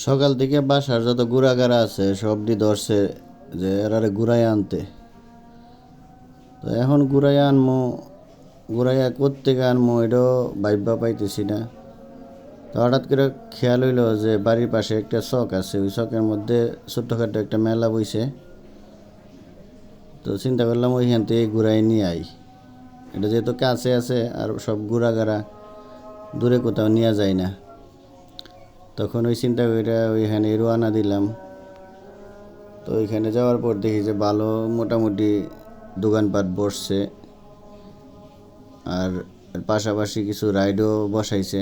সকাল থেকে বাসার যত গুড়াগাড়া আছে সবটি ধরছে যে এরারে ঘুরাই আনতে। তো এখন ঘুরাই আনমো, ঘুরাইয়া কোত্থেকে আনমো এটাও ভাইবা পাইতেছি না। তো হঠাৎ করে খেয়াল হইলো যে বাড়ির পাশে একটা চক আছে, ওই চকের মধ্যে ছোট্টখাটো একটা মেলা বইছে। তো চিন্তা করলাম ওইখান থেকে ঘুরাই নিয়ে আই। এটা যেহেতু কাছে আছে আর সব ঘুরাগাড়া দূরে কোথাও নেওয়া যায় না, তখন ওই চিন্তা করে ওইখানে রওনা দিলাম। তো ওইখানে যাওয়ার পর দেখি যে ভালো মোটামুটি দোকানপাট বসছে, আর পাশাপাশি কিছু রাইডও বসাইছে।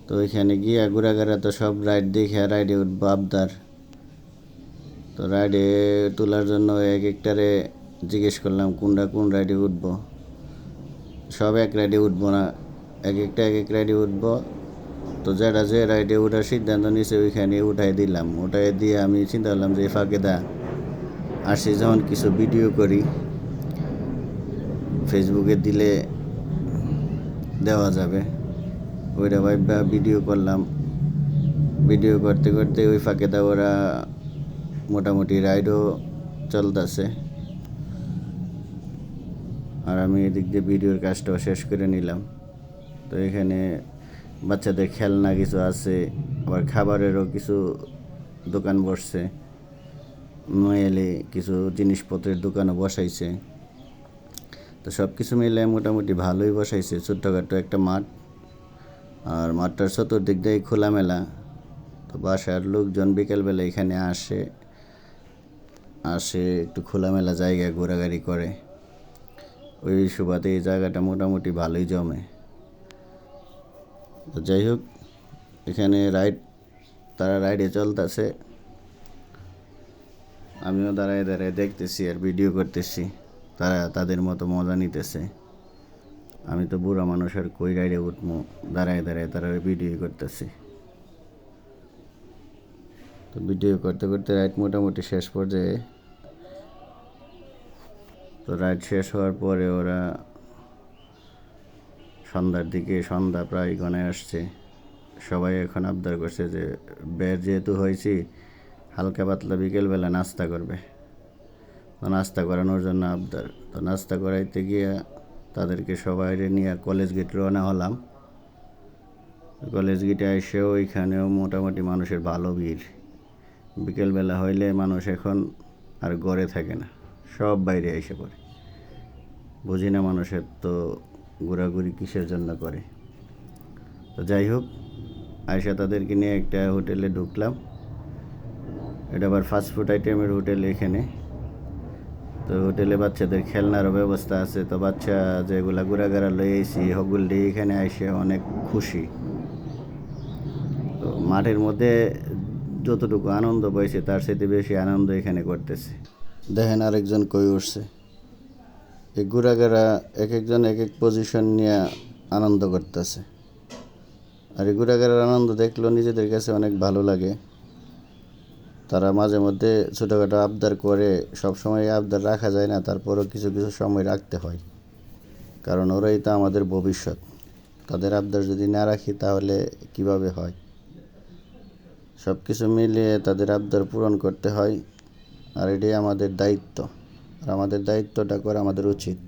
তো ওইখানে গিয়া ঘোরাঘেরা তো সব রাইড দেখে রাইডে উঠবো আবদার। তো রাইডে তোলার জন্য এক একটারে জিজ্ঞেস করলাম কোনটা কোন রাইডে উঠবো। সব এক রাইডে উঠবো না, এক এক রাইডে উঠবো। তো যেটা যে রাইডে ওঠার সিদ্ধান্ত নিয়েছে ওইখানে উঠাই দিলাম। উঠাই দিয়ে আমি চিন্তা করলাম যে ফাঁকে আসি যখন কিছু ভিডিও করি, ফেসবুকে দিলে দেওয়া যাবে। ওইটা ভাইবা ভিডিও করলাম। ভিডিও করতে করতে ওই ফাঁকে ওরা মোটামুটি রাইডও চলতেছে, আর আমি এদিক দিয়ে ভিডিওর কাজটাও শেষ করে নিলাম। তো এখানে বাচ্চাদের খেলনা কিছু আছে, আবার খাবারেরও কিছু দোকান বসছে, নয়ালে কিছু জিনিসপত্রের দোকানও বসাইছে। তো সব কিছু মিলে মোটামুটি ভালোই বসাইছে। ছোট্টখাটো একটা মাঠ, আর মাঠটার চতুর্দিক দিয়ে খোলামেলা। তো বাসার লোকজন বিকেলবেলা এখানে আসে একটু খোলামেলা জায়গায় ঘোরাঘুরি করে। ওই সুবাদে এই জায়গাটা মোটামুটি ভালোই জমে। তো যাই হোক, এখানে তারা রাইডে চলতেছে, আমিও দাঁড়ায় দাঁড়ায় দেখতেছি আর ভিডিও করতেছি। তারা তাদের মতো মজা নিতেছে। আমি তো বুড়া মানুষ, আর কই রাইডে উঠবো, দাঁড়ায় দাঁড়ায় তারা ভিডিও করতেছি। তো ভিডিও করতে করতে রাইড মোটামুটি শেষ পর্যায়ে। তো রাইড শেষ হওয়ার পরে ওরা সন্ধ্যার দিকে, সন্ধ্যা প্রায় ঘনায় আসছে। সবাই এখন আবদার করছে যে বের যেহেতু হয়েছি, হালকা পাতলা বিকেলবেলা নাস্তা করবে। তো নাস্তা করানোর জন্য আবদার। তো নাস্তা করাইতে গিয়ে তাদেরকে সবাই নিয়ে কলেজ গেট রওনা হলাম। কলেজ গেটে এসেও ওইখানেও মোটামুটি মানুষের ভালো ভিড়। বিকেলবেলা হইলে মানুষ এখন আর ঘরে থাকে না, সব বাইরে এসে পড়ে। বুঝি না মানুষের তো ঘোরাঘুরি কিসের জন্য করে। তো যাই হোক, আয়সা তাদেরকে নিয়ে একটা হোটেলে ঢুকলাম। এটা আবার ফাস্টফুড আইটেমের হোটেল এখানে। তো হোটেলে বাচ্চাদের খেলনারও ব্যবস্থা আছে। তো বাচ্চা যেগুলা ঘোরাঘেরা লয়ে এসি হগুলটি এখানে এসে অনেক খুশি। তো মাঠের মধ্যে যতটুকু আনন্দ পাইছে তার সাথে বেশি আনন্দ এখানে করতেছে। দেখেন আরেকজন কই উঠছে। এই ঘোরাঘেরা এক একজন এক এক পজিশন নিয়ে আনন্দ করতেছে। আর এই ঘোরাঘেরার আনন্দ দেখলেও নিজেদের কাছে অনেক ভালো লাগে। তারা মাঝে মধ্যে ছোটোখাটো আবদার করে, সব সময় আবদার রাখা যায় না, তারপরও কিছু কিছু সময় রাখতে হয়, কারণ ওরাই তো আমাদের ভবিষ্যৎ। তাদের আবদার যদি না রাখি তাহলে কিভাবে হয়। সব কিছু মিলিয়ে তাদের আবদার পূরণ করতে হয়, আর এটাই আমাদের দায়িত্ব। আর আমাদের দায়িত্বটা করা আমাদের উচিত।